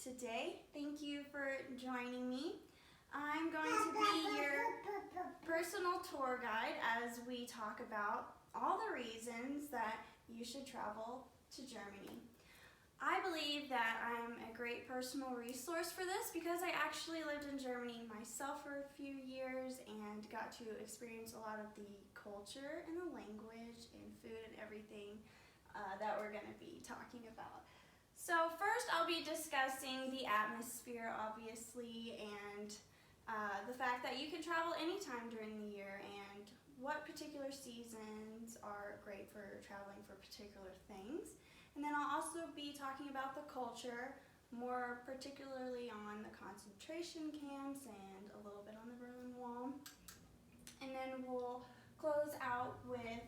today. Thank you for joining me. I'm going to be your personal tour guide as we talk about all the reasons that you should travel to Germany. I believe that I'm a great personal resource for this because I actually lived in Germany myself for a few years and got to experience a lot of the culture and the language and food and everything that we're going to be talking about. So first I'll be discussing the atmosphere, obviously, and the fact that you can travel anytime during the year and what particular seasons are great for traveling for particular things. And then I'll also be talking about the culture, more particularly on the concentration camps and a little bit on the Berlin Wall. And then we'll close out with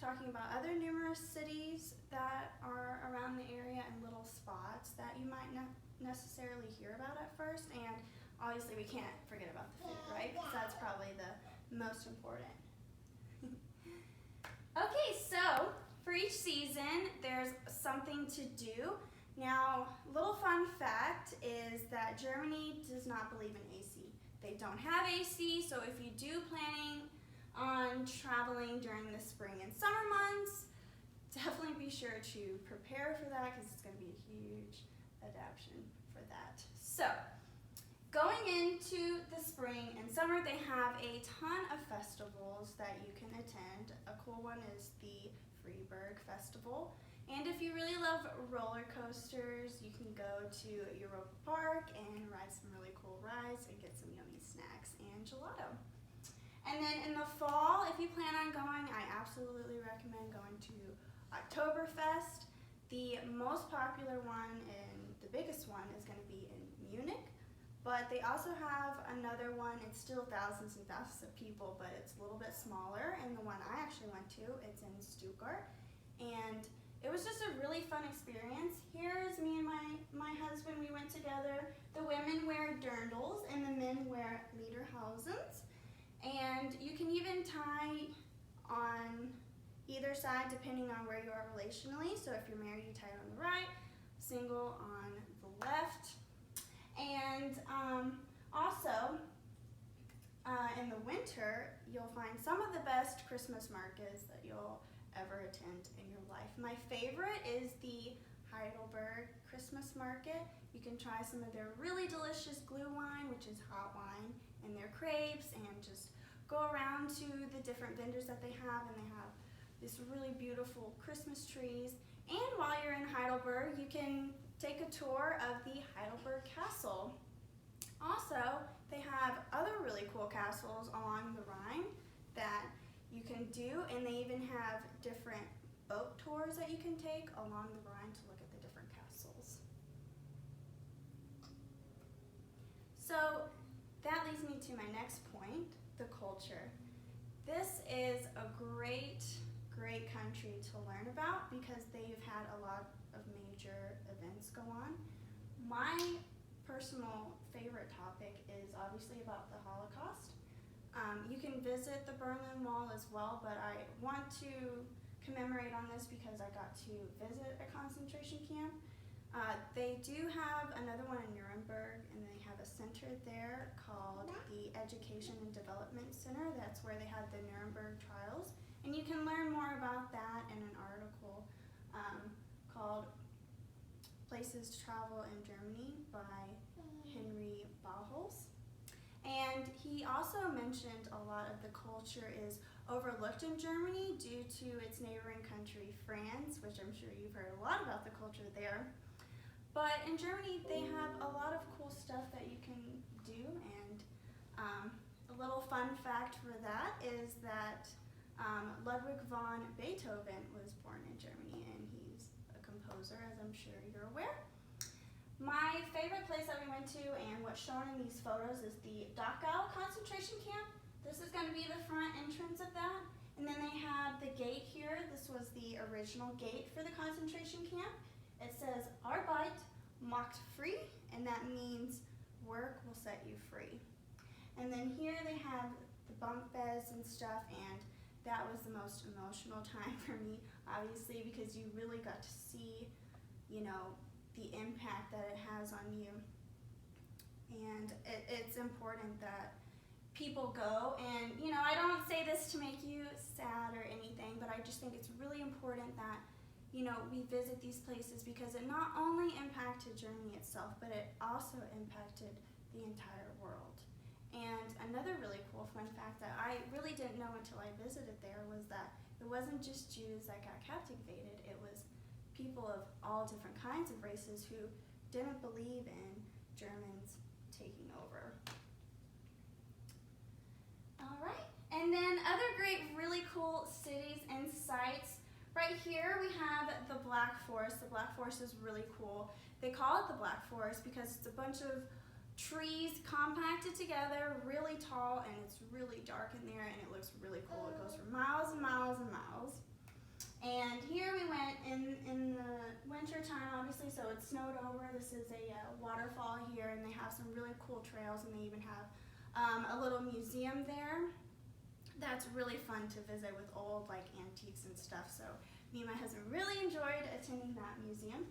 talking about other numerous cities that are around the area and little spots that you might not necessarily hear about at first. And obviously we can't forget about the food, right? Because that's probably the most important. Okay, so for each season, there's something to do. Now, little fun fact is that Germany does not believe in AC. They don't have AC, so if you do planning on traveling during the spring and summer months, definitely be sure to prepare for that because it's going to be a huge adaptation for that. So, going into the spring and summer, they have a ton of festivals that you can attend. A cool one is the Freiburg Festival. And if you really love roller coasters, you can go to Europa Park and ride some really cool rides and get some yummy snacks and gelato. And then in the fall, if you plan on going, I absolutely recommend going to Oktoberfest. The most popular one and the biggest one is going to be in Munich, but they also have another one. It's still thousands and thousands of people, but it's a little bit smaller, and the one I actually went to, it's in Stuttgart, and it was just a really fun experience. Here's me and my husband. We went together. The women wear dirndls and the men wear lederhosens. And you can even tie on either side depending on where you are relationally. So if you're married, you tie it on the right, single on the left. And also, in the winter, you'll find some of the best Christmas markets that you'll ever attend in your life. My favorite is the Heidelberg Christmas market. You can try some of their really delicious glue wine, which is hot wine, and their crepes, and just go around to the different vendors that they have, and they have this really beautiful Christmas trees. And while you're in Heidelberg, you can take a tour of the Heidelberg Castle. Also, they have other really cool castles along the Rhine that you can do, and they even have different boat tours that you can take along the Rhine to look at the different castles. So that leads me to my next point, the culture. This is a great country to learn about because they've had a lot of major events go on. My personal favorite topic is obviously about the Holocaust. You can visit the Berlin Wall as well, but I want to commemorate on this because I got to visit a concentration camp. They do have another one in Nuremberg, and they have a center there called the Education and Development Center. That's where they had the Nuremberg trials. And you can learn more about that in an article called Places to Travel in Germany by Henry Bauhaus. And he also mentioned a lot of the culture is overlooked in Germany due to its neighboring country, France, which I'm sure you've heard a lot about the culture there. But in Germany, they have a lot of cool stuff that you can do, and a little fun fact for that is that Ludwig van Beethoven was born in Germany, and he's a composer, as I'm sure you're aware. My favorite place that we went to, and what's shown in these photos, is the Dachau concentration camp. This is going to be the front entrance of that. And then they have the gate here. This was the original gate for the concentration camp. It says, Arbeit macht frei, and that means work will set you free. And then here they have the bunk beds and stuff, and that was the most emotional time for me, obviously, because you really got to see, the impact that it has on you. And it's important that people go, and I don't say this to make you sad or anything, but I just think it's really important that we visit these places, because it not only impacted Germany itself, but it also impacted the entire world. And another really cool fun fact that I really didn't know until I visited there was that it wasn't just Jews that got captivated, it was people of all different kinds of races who didn't believe in Germans taking over. All right, and then other great, really cool cities and sites. Right here we have the Black Forest. The Black Forest is really cool. They call it the Black Forest because it's a bunch of trees compacted together, really tall, and it's really dark in there, and it looks really cool. It goes for miles and miles and miles. And here we went in the winter time, obviously, so it snowed over. This is a waterfall here, and they have some really cool trails, and they even have a little museum there that's really fun to visit with old antiques and stuff. So me and my husband really enjoyed attending that museum.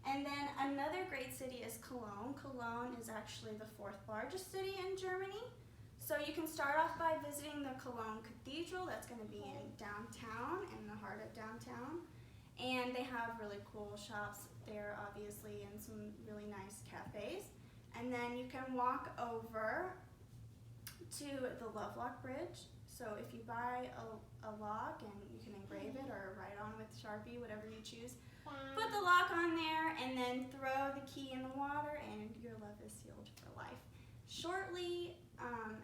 And then another great city is Cologne. Cologne is actually the 4th largest city in Germany. So you can start off by visiting the Cologne Cathedral. That's going to be in downtown, in the heart of downtown. And they have really cool shops there, obviously, and some really nice cafes. And then you can walk over to the Lovelock Bridge. So if you buy a lock, and you can engrave it or write on with Sharpie, whatever you choose, put the lock on there and then throw the key in the water, and your love is sealed for life. Shortly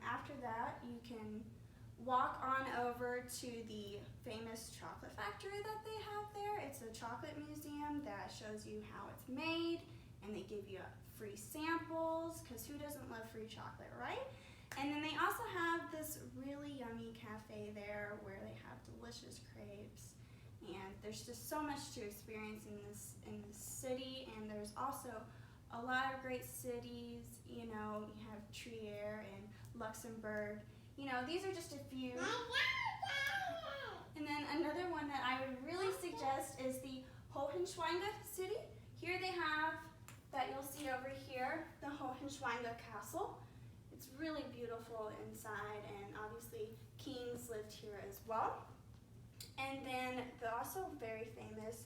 after that, you can walk on over to the famous chocolate factory that they have there. It's a chocolate museum that shows you how it's made, and they give you free samples, because who doesn't love free chocolate, right? And then they also have this really yummy cafe there where they have delicious crepes, and there's just so much to experience in this city. And there's also a lot of great cities. You have Trier and Luxembourg. These are just a few. And then another one that I would really suggest is the Hohenschwangau city. Here they have, that you'll see over here, the Hohenschwangau Castle. It's really beautiful inside, and obviously kings lived here as well. And then the also very famous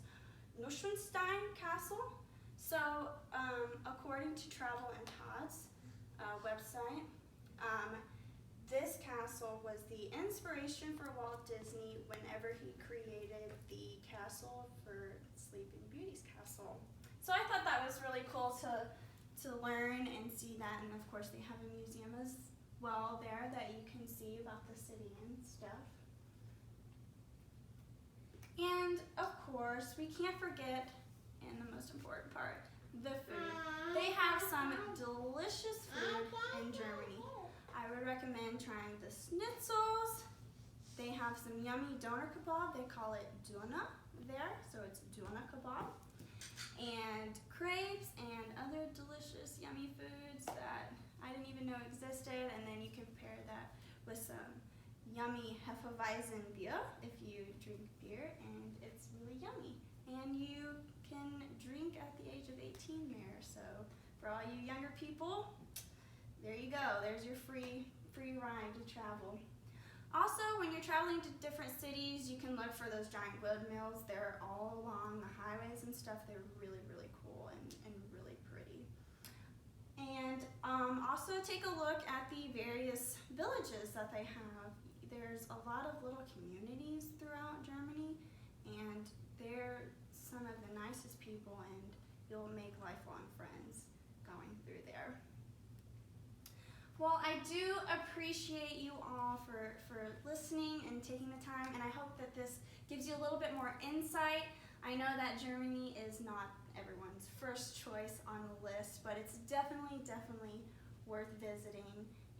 Neuschwanstein Castle. So according to Travel and Todd's website, this castle was the inspiration for Walt Disney whenever he created the castle for Sleeping Beauty's castle. So I thought that was really cool to learn and see that, and of course they have a museum as well there that you can see about the city and stuff. And of course, we can't forget, and the most important part, the food. They have some delicious food in Germany. I would recommend trying the schnitzels. They have some yummy doner kebab. They call it Döner there, so it's doner kebab. And crepes and other delicious, yummy foods that I didn't even know existed. And then you can pair that with some yummy Hefeweizen beer if you drink beer, and it's really yummy. And you can drink at the age of 18 there. So for all you younger people, there you go. There's your free ride to travel. Also, when you're traveling to different cities, you can look for those giant windmills. They're all along the highways and stuff. They're really, really cool and really pretty. And also take a look at the various villages that they have. There's a lot of little communities throughout Germany, and they're some of the nicest people, and you'll make lifelong friends going through there. Well, I do appreciate you all for listening and taking the time, and I hope that this gives you a little bit more insight. I know that Germany is not everyone's first choice on the list, but it's definitely worth visiting,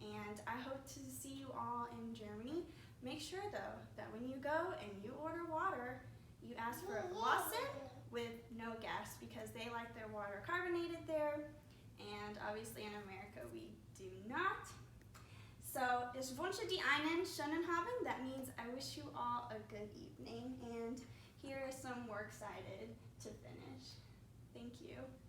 and I hope to see you all in Germany. Make sure, though, that when you go and you order water, you ask for Wasser with no gas, because they like their water carbonated there, and obviously in America we do not. So, ich wünsche dir einen schönen Abend. That means I wish you all a good evening, and here is some works I did to finish. Thank you.